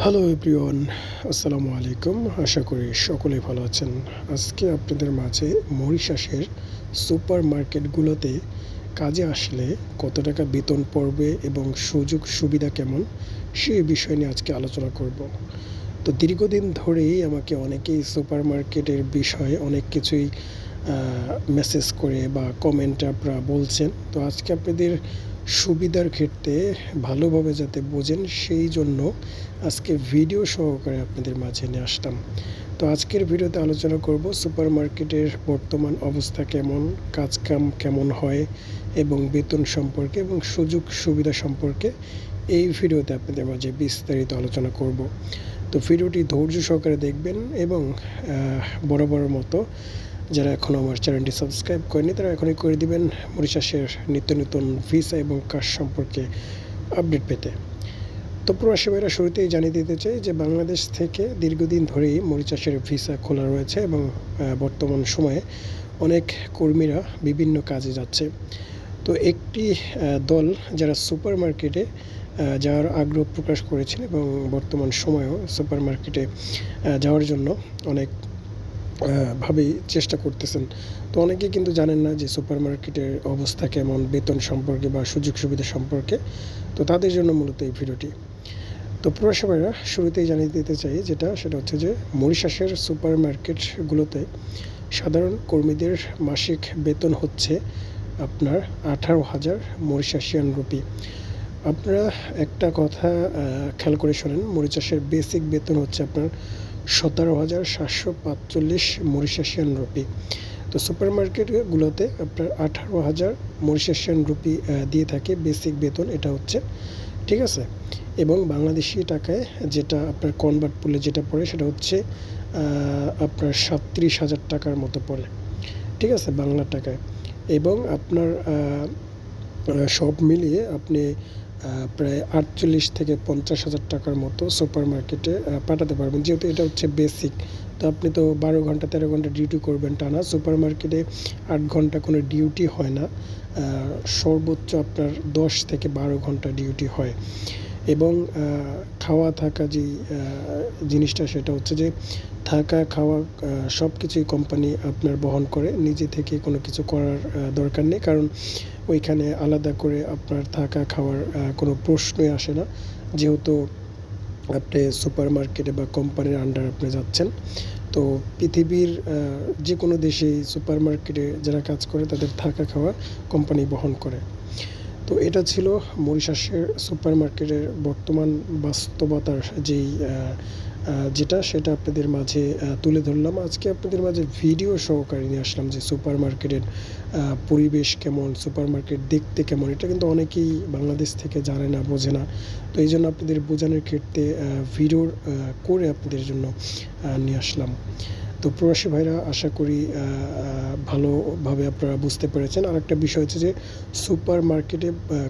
Hello everyone, আসসালামু আলাইকুম। আশা করি সকলেই ভালো আছেন। আজকে আপনাদের মাঝে মরিশাসের সুপার মার্কেটগুলোতে কাজে আসলে কত টাকা বেতন পড়বে এবং সুযোগ সুবিধা কেমন, সেই বিষয় নিয়ে আজকে আলোচনা করব। তো দীর্ঘদিন ধরেই আমাকে অনেকেই সুপার মার্কেটের বিষয়ে অনেক কিছুই মেসেজ করে বা কমেন্টে আপনারা বলছেন। তো আজকে আপনাদের সুবিধার ক্ষেত্রে ভালোভাবে যাতে বোঝেন, সেই জন্য আজকে ভিডিও সহকারে আপনাদের মাঝে নিয়ে আসলাম। তো আজকের ভিডিওতে আলোচনা করব সুপার মার্কেটের বর্তমান অবস্থা কেমন, কাজকাম কেমন হয় এবং বেতন সম্পর্কে এবং সুযোগ সুবিধা সম্পর্কে এই ভিডিওতে আপনাদের মাঝে বিস্তারিত আলোচনা করব। তো ভিডিওটি ধৈর্য সহকারে দেখবেন এবং বরাবরের মতো যারা এখনও আমার চ্যানেলটি সাবস্ক্রাইব করেনি তারা এখনই করে দিবেন মরিশাসের নিত্য নতুন ভিসা এবং কাজ সম্পর্কে আপডেট পেতে। তো প্রবাসী ভাইরা শুরুতেই জানিয়ে দিতে চাই যে বাংলাদেশ থেকে দীর্ঘদিন ধরেই মরিশাসের ভিসা খোলা রয়েছে এবং বর্তমান সময়ে অনেক কর্মীরা বিভিন্ন কাজে যাচ্ছে। তো একটি দল যারা সুপার মার্কেটে যাওয়ার আগ্রহ প্রকাশ করেছেন এবং বর্তমান সময়েও সুপার মার্কেটে যাওয়ার জন্য অনেক ভাবেই চেষ্টা করতেছেন। তো অনেকেই কিন্তু জানেন না যে সুপার মার্কেটের অবস্থা কেমন, বেতন সম্পর্কে বা সুযোগ সুবিধা সম্পর্কে। তো তাদের জন্য মূলত এই ভিডিওটি। তো প্রবাসী ভাইরা শুরুতেই জানিয়ে দিতে চাই সেটা হচ্ছে যে মরিশাসের সুপার মার্কেটগুলোতে সাধারণ কর্মীদের মাসিক বেতন হচ্ছে আপনার 18,000 মরিশাসিয়ান রুপি। আপনারা একটা কথা খেয়াল করে শোনেন, মরিশাসের বেসিক বেতন হচ্ছে আপনার 17,745 মরিশাসিয়ান রুপি। তো সুপার মার্কেটগুলোতে আপনার 18,000 মরিশাসিয়ান রুপি দিয়ে থাকে বেসিক বেতন, এটা হচ্ছে, ঠিক আছে। এবং বাংলাদেশি টাকায় যেটা আপনার কনভার্ট করলে যেটা পড়ে সেটা হচ্ছে আপনার 37,000 টাকার মতো পড়ে, ঠিক আছে, বাংলা টাকায়। এবং আপনার সব মিলিয়ে আপনি প্রায় 48 থেকে 50,000 টাকার মতো সুপার মার্কেটে পাঠাতে পারবেন, যেহেতু এটা হচ্ছে বেসিক। তো আপনি তো 12 ঘন্টা 13 ঘন্টা ডিউটি করবেন টানা। সুপার মার্কেটে 8 ঘন্টা কোনো ডিউটি হয় না, সর্বোচ্চ আপনার 10 থেকে 12 ঘন্টা ডিউটি হয়। এবং খাওয়া থাকা যেই জিনিসটা সেটা হচ্ছে যে থাকা খাওয়া সব কিছুই কোম্পানি আপনার বহন করে, নিজে থেকে কোনো কিছু করার দরকার নেই, কারণ ওইখানে আলাদা করে আপনার থাকা খাওয়ার কোনো প্রশ্নই আসে না, যেহেতু আপনি সুপার মার্কেটে বা কোম্পানির আন্ডার আপনি যাচ্ছেন। তো পৃথিবীর যে কোনো দেশেই সুপার মার্কেটে যারা কাজ করে তাদের থাকা খাওয়া কোম্পানি বহন করে। তো এটা ছিল মরিশাসের সুপার মার্কেটের বর্তমান বাস্তবতার সেটা আপনাদের মাঝে তুলে ধরলাম। আজকে আপনাদের মাঝে ভিডিও সহকারে নিয়ে আসলাম যে সুপার মার্কেটের পরিবেশ কেমন, সুপার মার্কেট দেখতে কেমন। এটা কিন্তু অনেকেই বাংলাদেশ থেকে জানে না, বোঝে না। তো এই জন্য আপনাদের বোঝানোর ক্ষেত্রে ভিডিও করে আপনাদের জন্য নিয়ে আসলাম। তো প্রবাসী ভাইরা আশা করি ভালোভাবে আপনারা বুঝতে পেরেছেন। আরেকটা বিষয় হচ্ছে যে সুপার মার্কেটে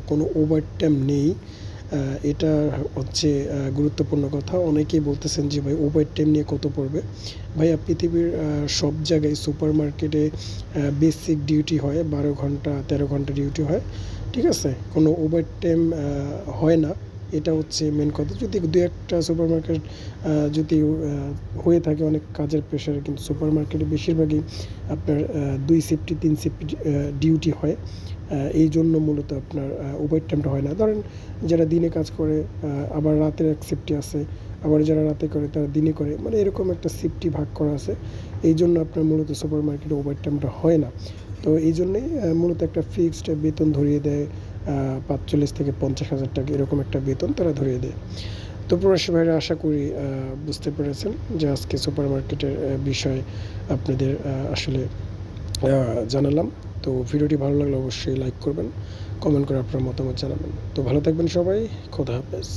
কোনো ওভারটাইম নেই, এটা হচ্ছে গুরুত্বপূর্ণ কথা। অনেকেই বলতেছেন যে ভাই ওভারটাইম নিয়ে কত পড়বে। ভাইয়া পৃথিবীর সব জায়গায় সুপার মার্কেটে বেসিক ডিউটি হয়, 12 ঘন্টা 13 ঘন্টা ডিউটি হয়, ঠিক আছে, কোনো ওভারটাইম হয় না। এটা হচ্ছে মেন কথা। যদি দু একটা সুপার মার্কেট যদি হয়ে থাকে অনেক কাজের প্রেশারে, কিন্তু সুপার মার্কেটে বেশিরভাগই আপনার 2 শিফট 3 শিফট ডিউটি হয়। এই জন্য মূলত আপনার ওভারটাইমটা হয় না। ধরেন যারা দিনে কাজ করে আবার রাতের এক শিফটই আছে, আবার যারা রাতে করে তারা দিনে করে, মানে এরকম একটা শিফটই ভাগ করা আছে। এই জন্য আপনার মূলত সুপার মার্কেটে ওভারটাইমটা হয় না। তো এই জন্যেই মূলত একটা ফিক্সড বেতন ধরিয়ে দেয়, 45 থেকে 50,000 টাকা এরকম একটা বেতন তারা ধরিয়ে দেয়। তো প্রবাসী ভাইরা আশা করি বুঝতে পেরেছেন যে আজকে সুপার মার্কেটের বিষয়ে আপনাদের আসলে জানালাম। তো ভিডিওটি ভালো লাগলে অবশ্যই লাইক করবেন, কমেন্ট করে আপনার মতামত জানাবেন। তো ভালো থাকবেন সবাই, খোদা হাফেজ।